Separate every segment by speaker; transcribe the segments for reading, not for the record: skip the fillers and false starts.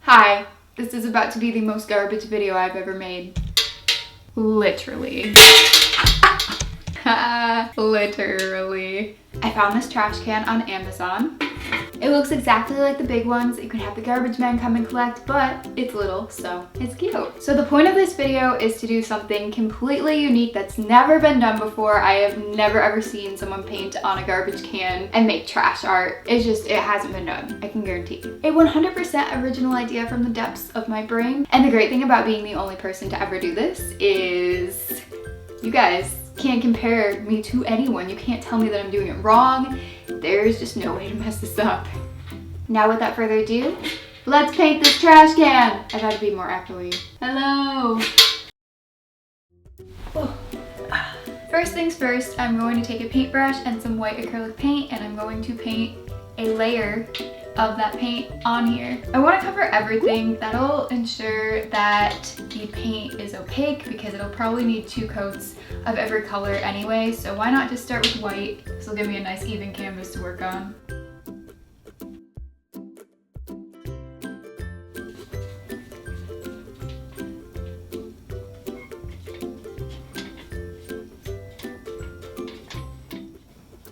Speaker 1: Hi, this is about to be the most garbage video I've ever made. Literally. Literally. I found this trash can on Amazon. It looks exactly like the big ones. You could have the garbage man come and collect, but it's little, so it's cute. So the point of this video is to do something completely unique that's never been done before. I have never ever seen someone paint on a garbage can and make trash art. It hasn't been done, I can guarantee. A 100% original idea from the depths of my brain. And the great thing about being the only person to ever do this is you guys can't compare me to anyone. You can't tell me that I'm doing it wrong. There's just no way to mess this up. Now without further ado, let's paint this trash can. I gotta be more accurately. Hello. Oh. First things first, I'm going to take a paintbrush and some white acrylic paint, and I'm going to paint a layer of that paint on here. I want to cover everything. That'll ensure that the paint is opaque because it'll probably need 2 coats of every color anyway, so why not just start with white? This will give me a nice even canvas to work on.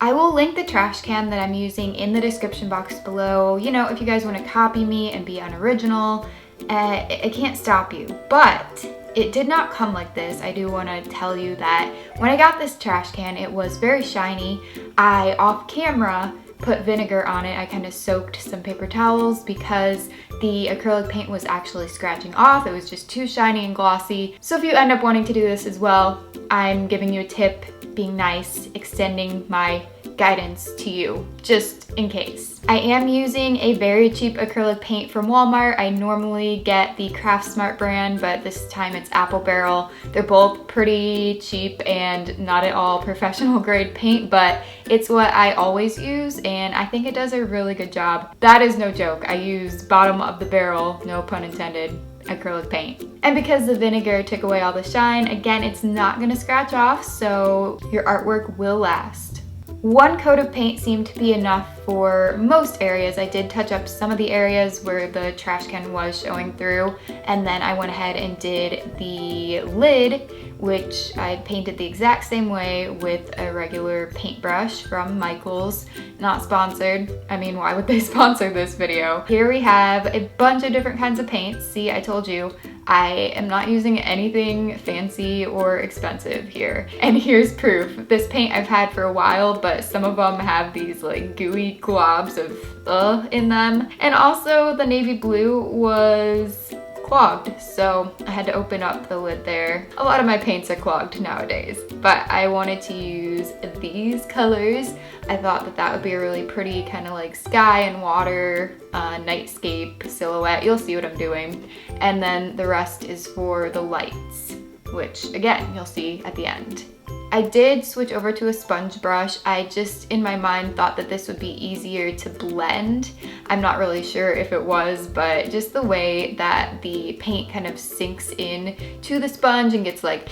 Speaker 1: I will link the trash can that I'm using in the description box below. You know, if you guys want to copy me and be unoriginal, it can't stop you. But it did not come like this. I do want to tell you that when I got this trash can, it was very shiny. I, off camera, put vinegar on it. I kind of soaked some paper towels because the acrylic paint was actually scratching off. It was just too shiny and glossy. So if you end up wanting to do this as well, I'm giving you a tip, being nice, extending my guidance to you, just in case. I am using a very cheap acrylic paint from Walmart. I normally get the Craft Smart brand, but this time it's Apple Barrel. They're both pretty cheap and not at all professional grade paint, but it's what I always use, and I think it does a really good job. That is no joke. I used bottom of the barrel, no pun intended, acrylic paint. And because the vinegar took away all the shine, again, it's not gonna scratch off, so your artwork will last. 1 coat of paint seemed to be enough for most areas. I did touch up some of the areas where the trash can was showing through, and then I went ahead and did the lid, which I painted the exact same way with a regular paintbrush from Michaels. Not sponsored. I mean, why would they sponsor this video? Here we have a bunch of different kinds of paints. See, I told you, I am not using anything fancy or expensive here. And here's proof. This paint I've had for a while, but some of them have these like gooey globs of in them. And also the navy blue was clogged, so I had to open up the lid there. A lot of my paints are clogged nowadays, but I wanted to use these colors. I thought that that would be a really pretty kind of like sky and water nightscape silhouette. You'll see what I'm doing. And then the rest is for the lights, which again, you'll see at the end. I did switch over to a sponge brush. I just, in my mind, thought that this would be easier to blend. I'm not really sure if it was, but just the way that the paint kind of sinks in to the sponge and gets like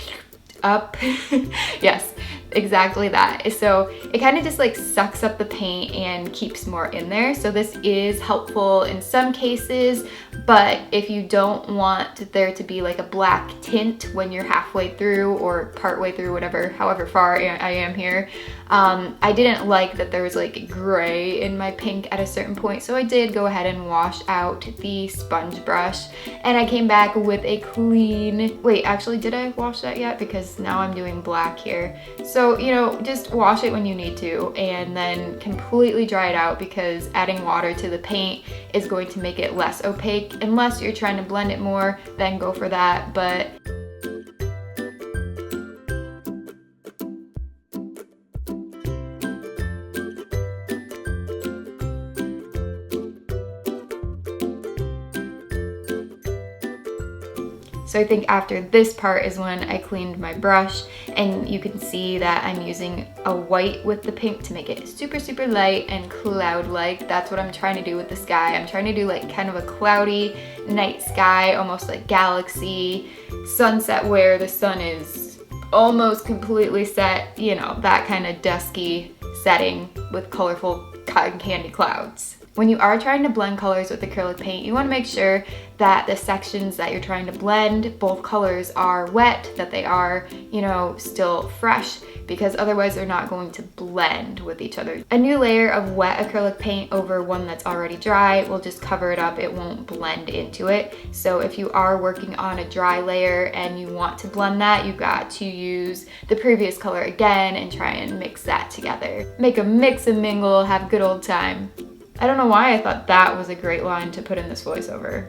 Speaker 1: up. Yes, exactly that. So it kind of just like sucks up the paint and keeps more in there. So this is helpful in some cases, but if you don't want there to be like a black tint when you're halfway through or partway through, whatever, however far I am here, I didn't like that there was like gray in my pink at a certain point, so I did go ahead and wash out the sponge brush, and I came back with a clean, wait, actually, did I wash that yet? Because now I'm doing black here. So, you know, just wash it when you need to, and then completely dry it out, because adding water to the paint is going to make it less opaque. Unless you're trying to blend it more, then go for that, but so I think after this part is when I cleaned my brush, and you can see that I'm using a white with the pink to make it super, super light and cloud-like. That's what I'm trying to do with the sky. I'm trying to do like kind of a cloudy night sky, almost like galaxy, sunset where the sun is almost completely set, you know, that kind of dusky setting with colorful cotton candy clouds. When you are trying to blend colors with acrylic paint, you want to make sure that the sections that you're trying to blend, both colors are wet, that they are, you know, still fresh, because otherwise they're not going to blend with each other. A new layer of wet acrylic paint over one that's already dry will just cover it up. It won't blend into it. So if you are working on a dry layer and you want to blend that, you've got to use the previous color again and try and mix that together. Make a mix and mingle, have a good old time. I don't know why I thought that was a great line to put in this voiceover.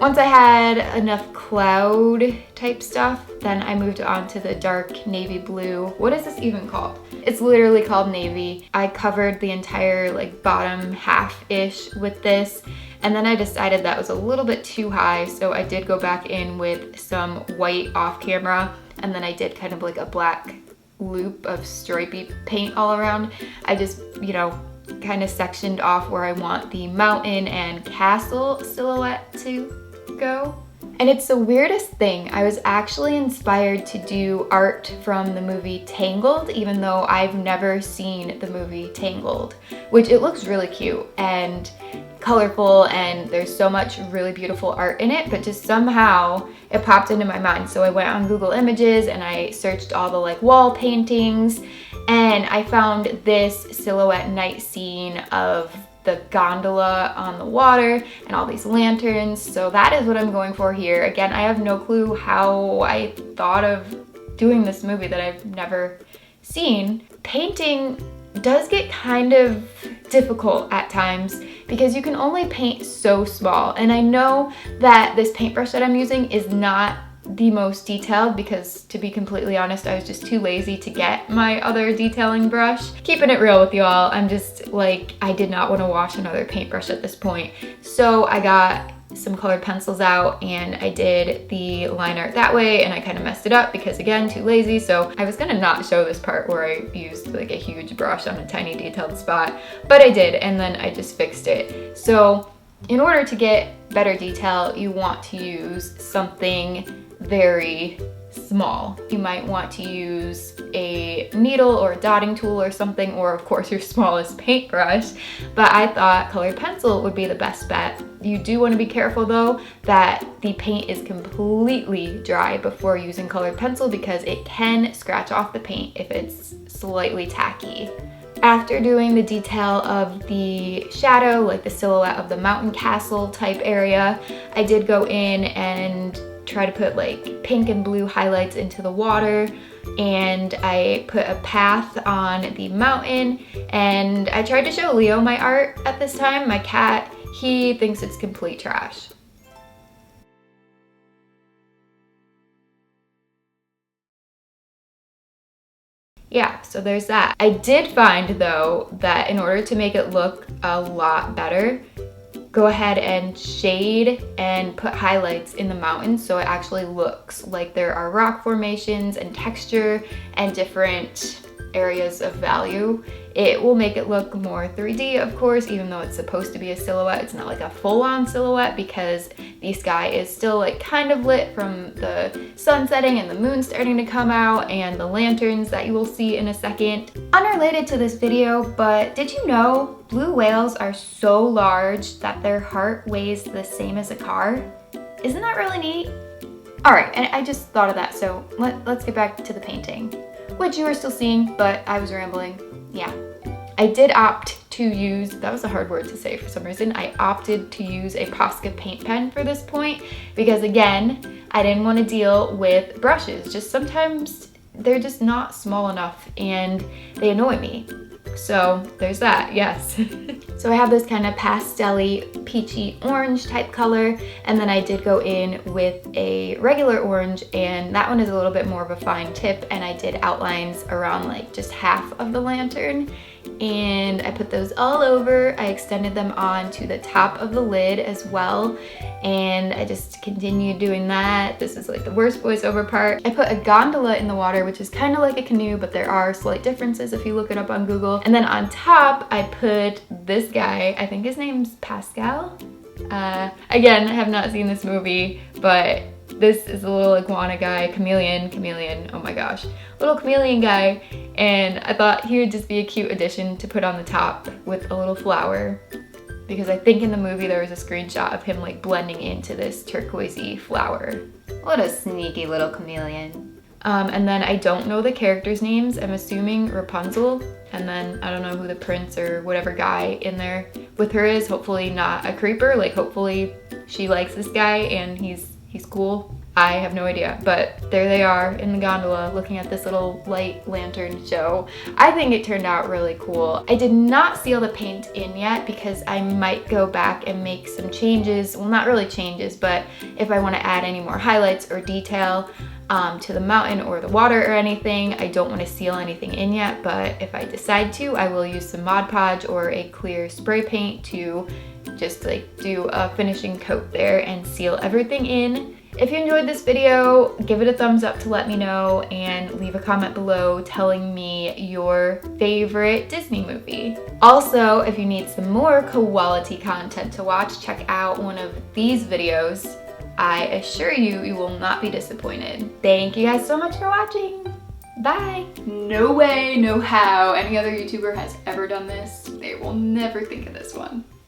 Speaker 1: Once I had enough cloud type stuff, then I moved on to the dark navy blue. What is this even called? It's literally called navy. I covered the entire like bottom half-ish with this, and then I decided that was a little bit too high, so I did go back in with some white off camera, and then I did kind of like a black loop of stripy paint all around. I just, you know, kind of sectioned off where I want the mountain and castle silhouette to go. And it's the weirdest thing. I was actually inspired to do art from the movie Tangled, even though I've never seen the movie Tangled, which it looks really cute and colorful, and there's so much really beautiful art in it, but just somehow it popped into my mind. So I went on Google Images and I searched all the like wall paintings, and I found this silhouette night scene of the gondola on the water and all these lanterns. So that is what I'm going for here. Again, I have no clue how I thought of doing this movie that I've never seen. Painting does get kind of difficult at times because you can only paint so small. And I know that this paintbrush that I'm using is not the most detailed because, to be completely honest, I was just too lazy to get my other detailing brush. Keeping it real with y'all, I'm just like, I did not want to wash another paintbrush at this point. So I got some colored pencils out and I did the line art that way, and I kind of messed it up because, again, too lazy. So I was gonna not show this part where I used like a huge brush on a tiny detailed spot, but I did, and then I just fixed it. So in order to get better detail, you want to use something very small. You might want to use a needle or a dotting tool or something, or of course your smallest paintbrush, but I thought colored pencil would be the best bet. You do want to be careful though that the paint is completely dry before using colored pencil because it can scratch off the paint if it's slightly tacky. After doing the detail of the shadow, like the silhouette of the mountain castle type area, I did go in and try to put like pink and blue highlights into the water, and I put a path on the mountain, and I tried to show Leo my art at this time. My cat, he thinks it's complete trash. Yeah, so there's that. I did find though that in order to make it look a lot better, go ahead and shade and put highlights in the mountains so it actually looks like there are rock formations and texture and different areas of value. It will make it look more 3D, of course, even though it's supposed to be a silhouette. It's not like a full-on silhouette because the sky is still like kind of lit from the sun setting and the moon starting to come out and the lanterns that you will see in a second. Unrelated to this video, but did you know blue whales are so large that their heart weighs the same as a car? Isn't that really neat? All right, and I just thought of that, so let's get back to the painting, which you are still seeing, but I was rambling. Yeah. I did opt to use, that was a hard word to say for some reason, I opted to use a Posca paint pen for this point because, again, I didn't want to deal with brushes. Just sometimes they're just not small enough and they annoy me. So there's that, yes. So I have this kind of pastel-y, peachy orange type color, and then I did go in with a regular orange, and that one is a little bit more of a fine tip, and I did outlines around like just half of the lantern, and I put those all over. I extended them on to the top of the lid as well, and I just continued doing that. This is like the worst voiceover part. I put a gondola in the water, which is kind of like a canoe, but there are slight differences if you look it up on Google. And then on top, I put this guy, I think his name's Pascal. Again, I have not seen this movie, but this is a little iguana guy, chameleon, oh my gosh, little chameleon guy, and I thought he would just be a cute addition to put on the top with a little flower, because I think in the movie there was a screenshot of him like blending into this turquoisey flower. What a sneaky little chameleon. And then I don't know the characters' names. I'm assuming Rapunzel, and then I don't know who the prince or whatever guy in there with her is. Hopefully not a creeper, like hopefully she likes this guy and he's cool. I have no idea, but there they are in the gondola looking at this little light lantern show. I think it turned out really cool. I did not seal the paint in yet because I might go back and make some changes. Well, not really changes, but if I want to add any more highlights or detail to the mountain or the water or anything, I don't want to seal anything in yet, but if I decide to, I will use some Mod Podge or a clear spray paint to just like do a finishing coat there and seal everything in. If you enjoyed this video, give it a thumbs up to let me know, and leave a comment below telling me your favorite Disney movie. Also, if you need some more quality content to watch, check out one of these videos. I assure you, you will not be disappointed. Thank you guys so much for watching. Bye. No way, no how any other YouTuber has ever done this. They will never think of this one.